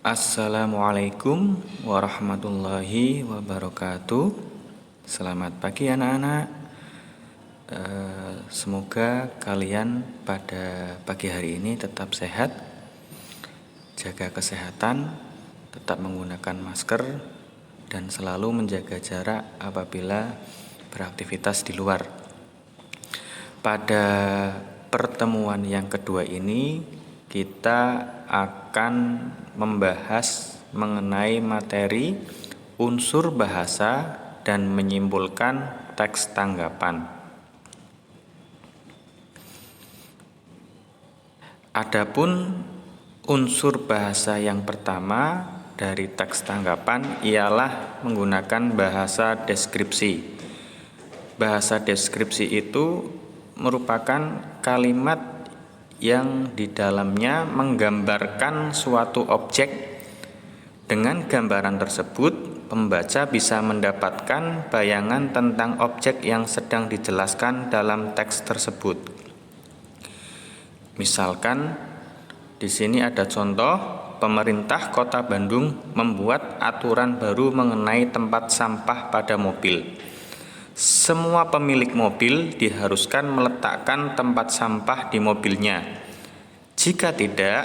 Assalamualaikum warahmatullahi wabarakatuh. Selamat pagi anak-anak. Semoga kalian pada pagi hari ini tetap sehat, jaga kesehatan, tetap menggunakan masker, dan selalu menjaga jarak apabila beraktivitas di luar. Pada pertemuan yang kedua ini kita akan membahas mengenai materi unsur bahasa dan menyimpulkan teks tanggapan. Adapun unsur bahasa yang pertama dari teks tanggapan ialah menggunakan bahasa deskripsi. Bahasa deskripsi itu merupakan kalimat yang di dalamnya menggambarkan suatu objek. Dengan gambaran tersebut, pembaca bisa mendapatkan bayangan tentang objek yang sedang dijelaskan dalam teks tersebut. Misalkan di sini ada contoh, pemerintah Kota Bandung membuat aturan baru mengenai tempat sampah pada mobil. Semua pemilik mobil diharuskan meletakkan tempat sampah di mobilnya. Jika tidak,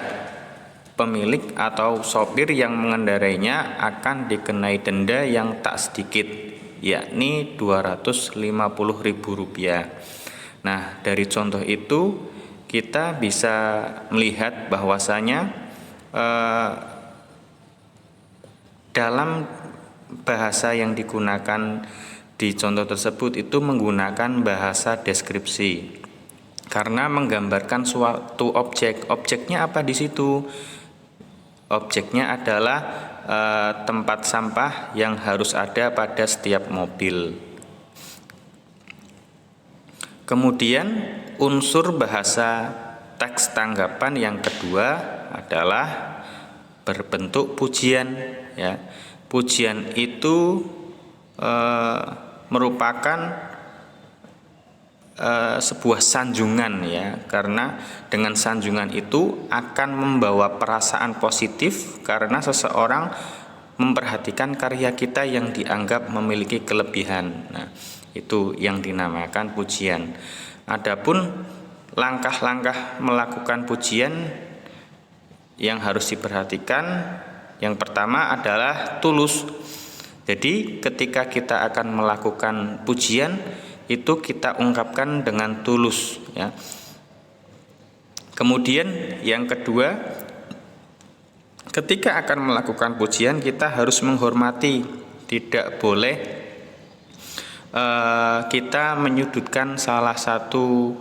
pemilik atau sopir yang mengendarainya akan dikenai denda yang tak sedikit, yakni Rp250.000. Nah, dari contoh itu kita bisa melihat bahwasanya dalam bahasa yang digunakan di contoh tersebut itu menggunakan bahasa deskripsi karena menggambarkan suatu objek. Objeknya apa di situ? Objeknya adalah tempat sampah yang harus ada pada setiap mobil. Kemudian unsur bahasa teks tanggapan yang kedua adalah berbentuk pujian. Ya, pujian itu merupakan sebuah sanjungan, ya, karena dengan sanjungan itu akan membawa perasaan positif karena seseorang memperhatikan karya kita yang dianggap memiliki kelebihan. Nah, itu yang dinamakan pujian. Adapun langkah-langkah melakukan pujian yang harus diperhatikan, yang pertama adalah tulus. Jadi ketika kita akan melakukan pujian itu kita ungkapkan dengan tulus, ya. Kemudian yang kedua, ketika akan melakukan pujian kita harus menghormati, tidak boleh kita menyudutkan salah satu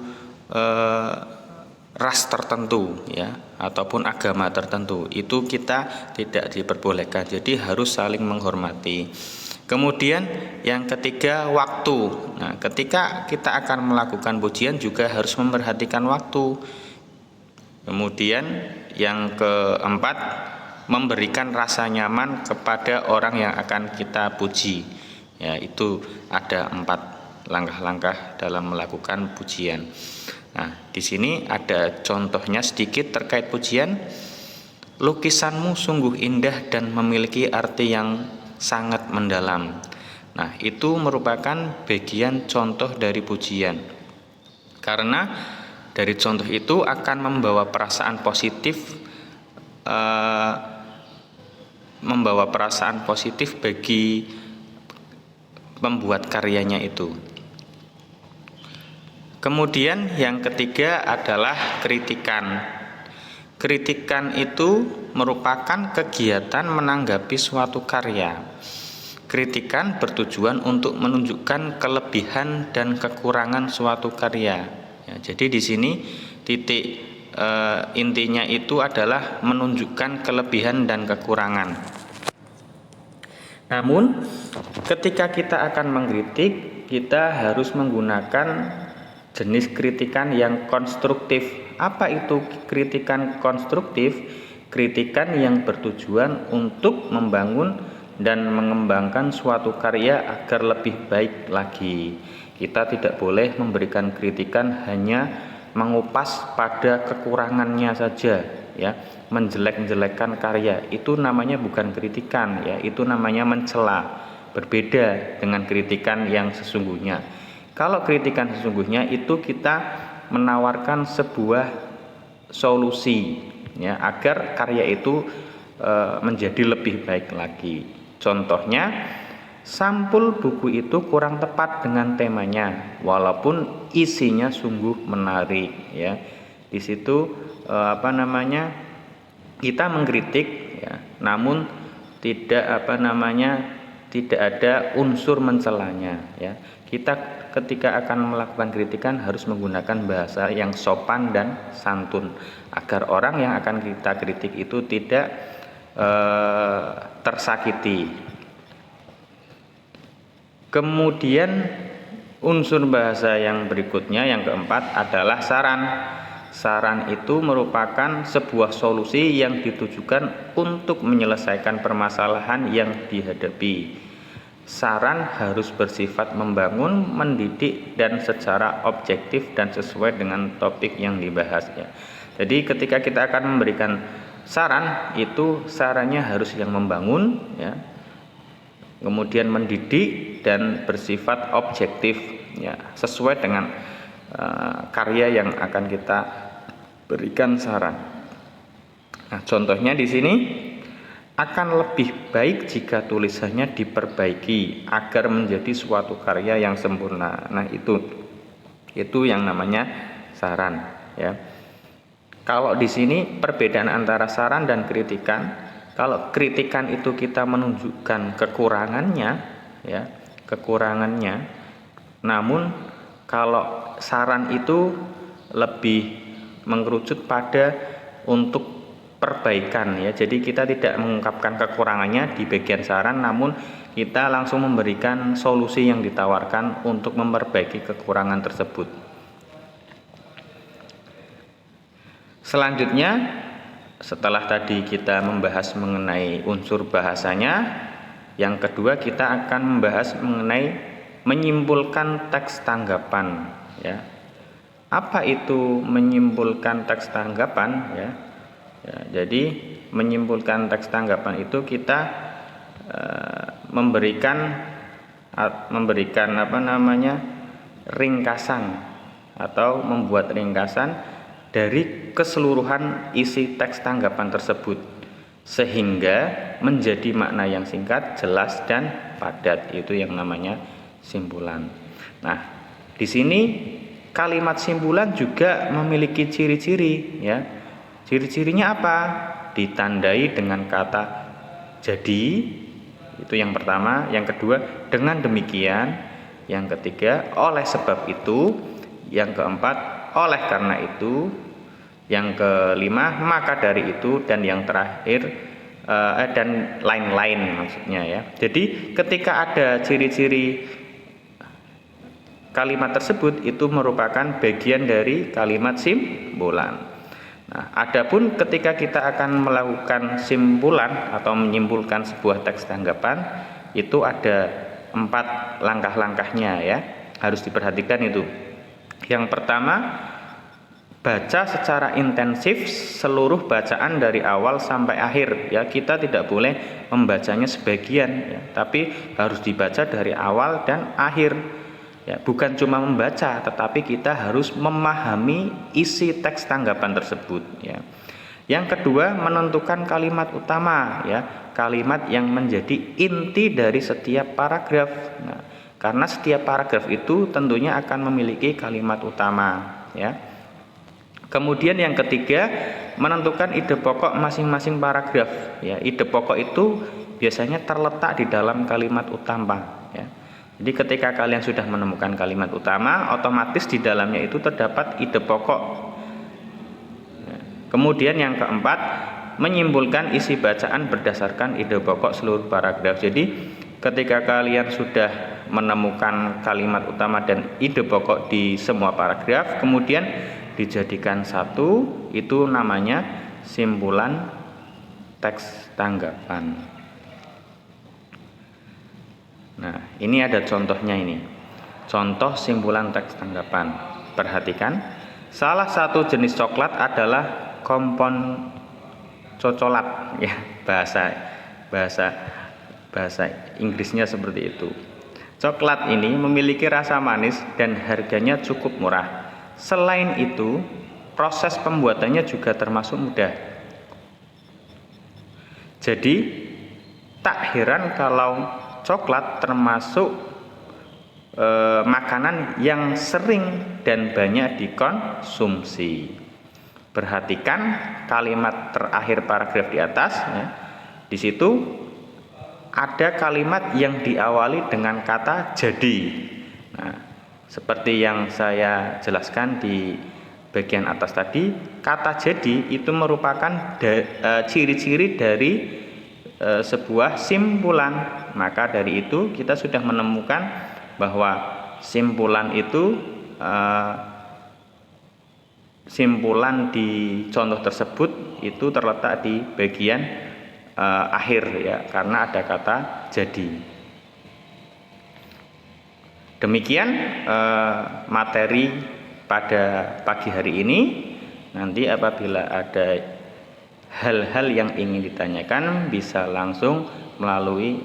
ras tertentu, ya, ataupun agama tertentu. Itu kita tidak diperbolehkan. Jadi harus saling menghormati. Kemudian yang ketiga, waktu. Nah, ketika kita akan melakukan pujian juga harus memperhatikan waktu. Kemudian yang keempat, memberikan rasa nyaman kepada orang yang akan kita puji. Ya, itu ada 4 langkah-langkah dalam melakukan pujian. Nah, di sini ada contohnya sedikit terkait pujian. Lukisanmu sungguh indah dan memiliki arti yang sangat mendalam. Nah, itu merupakan bagian contoh dari pujian. Karena dari contoh itu akan membawa perasaan positif bagi pembuat karyanya itu. Kemudian yang ketiga adalah kritikan. Kritikan itu merupakan kegiatan menanggapi suatu karya. Kritikan bertujuan untuk menunjukkan kelebihan dan kekurangan suatu karya. Ya, jadi di sini titik intinya itu adalah menunjukkan kelebihan dan kekurangan. Namun, ketika kita akan mengkritik, kita harus menggunakan jenis kritikan yang konstruktif. Apa itu kritikan konstruktif? Kritikan yang bertujuan untuk membangun dan mengembangkan suatu karya agar lebih baik lagi. Kita tidak boleh memberikan kritikan hanya mengupas pada kekurangannya saja. ya, menjelek-jelekkan karya, itu namanya bukan kritikan ya, itu namanya mencela. Berbeda dengan kritikan yang sesungguhnya. Kalau kritikan sesungguhnya itu kita menawarkan sebuah solusi ya, agar karya itu menjadi lebih baik lagi. Contohnya, sampul buku itu kurang tepat dengan temanya, walaupun isinya sungguh menarik ya. Di situ kita mengkritik ya, namun tidak tidak ada unsur mencelanya ya. Kita ketika akan melakukan kritikan harus menggunakan bahasa yang sopan dan santun agar orang yang akan kita kritik itu tidak tersakiti. Kemudian unsur bahasa yang berikutnya, yang keempat adalah saran. Saran itu merupakan sebuah solusi yang ditujukan untuk menyelesaikan permasalahan yang dihadapi. Saran harus bersifat membangun, mendidik, dan secara objektif dan sesuai dengan topik yang dibahas ya. Jadi ketika kita akan memberikan saran, itu sarannya harus yang membangun ya, kemudian mendidik dan bersifat objektif ya, sesuai dengan karya yang akan kita berikan saran. Nah, contohnya di sini, akan lebih baik jika tulisannya diperbaiki agar menjadi suatu karya yang sempurna. Nah, itu yang namanya saran ya. Kalau di sini perbedaan antara saran dan kritikan, kalau kritikan itu kita menunjukkan kekurangannya ya, namun kalau saran itu lebih mengerucut pada untuk perbaikan ya. Jadi kita tidak mengungkapkan kekurangannya di bagian saran, namun kita langsung memberikan solusi yang ditawarkan untuk memperbaiki kekurangan tersebut. Selanjutnya, setelah tadi kita membahas mengenai unsur bahasanya, yang kedua kita akan membahas mengenai menyimpulkan teks tanggapan ya. Apa itu menyimpulkan teks tanggapan ya? Jadi menyimpulkan teks tanggapan itu kita memberikan ringkasan atau membuat ringkasan dari keseluruhan isi teks tanggapan tersebut sehingga menjadi makna yang singkat, jelas, dan padat. Itu yang namanya simpulan. Nah, di sini kalimat simpulan juga memiliki ciri-ciri ya. Ciri-cirinya apa? Ditandai dengan kata jadi, itu yang pertama. Yang kedua, dengan demikian. Yang ketiga, oleh sebab itu. Yang keempat, oleh karena itu. Yang kelima, maka dari itu. Dan yang terakhir, dan lain-lain maksudnya ya. Jadi ketika ada ciri-ciri kalimat tersebut, itu merupakan bagian dari kalimat simpulan. Nah, adapun ketika kita akan melakukan simpulan atau menyimpulkan sebuah teks tanggapan, itu ada 4 langkah-langkahnya ya, harus diperhatikan itu. Yang pertama, baca secara intensif seluruh bacaan dari awal sampai akhir ya. Kita tidak boleh membacanya sebagian ya, tapi harus dibaca dari awal dan akhir. Ya, bukan cuma membaca, tetapi kita harus memahami isi teks tanggapan tersebut ya. Yang kedua, menentukan kalimat utama ya, kalimat yang menjadi inti dari setiap paragraf. Nah, karena setiap paragraf itu tentunya akan memiliki kalimat utama ya. Kemudian yang ketiga, menentukan ide pokok masing-masing paragraf ya. Ide pokok itu biasanya terletak di dalam kalimat utama ya. Jadi ketika kalian sudah menemukan kalimat utama, otomatis di dalamnya itu terdapat ide pokok. Kemudian yang keempat, menyimpulkan isi bacaan berdasarkan ide pokok seluruh paragraf. Jadi ketika kalian sudah menemukan kalimat utama dan ide pokok di semua paragraf, kemudian dijadikan satu, itu namanya simpulan teks tanggapan. Nah, ini ada contohnya ini. Contoh simpulan teks tanggapan. Perhatikan, salah satu jenis coklat adalah cocolat ya, bahasa bahasa bahasa Inggrisnya seperti itu. Coklat ini memiliki rasa manis dan harganya cukup murah. Selain itu, proses pembuatannya juga termasuk mudah. Jadi, tak heran kalau coklat termasuk makanan yang sering dan banyak dikonsumsi. Perhatikan kalimat terakhir paragraf di atas ya. Di situ ada kalimat yang diawali dengan kata jadi. Nah, seperti yang saya jelaskan di bagian atas tadi, kata jadi itu merupakan ciri-ciri dari sebuah simpulan. Maka dari itu kita sudah menemukan bahwa simpulan itu simpulan di contoh tersebut itu terletak di bagian akhir ya, karena ada kata jadi. Demikian materi pada pagi hari ini. Nanti apabila ada hal-hal yang ingin ditanyakan bisa langsung melalui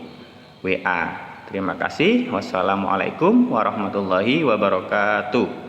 WA. Terima kasih. Wassalamualaikum warahmatullahi wabarakatuh.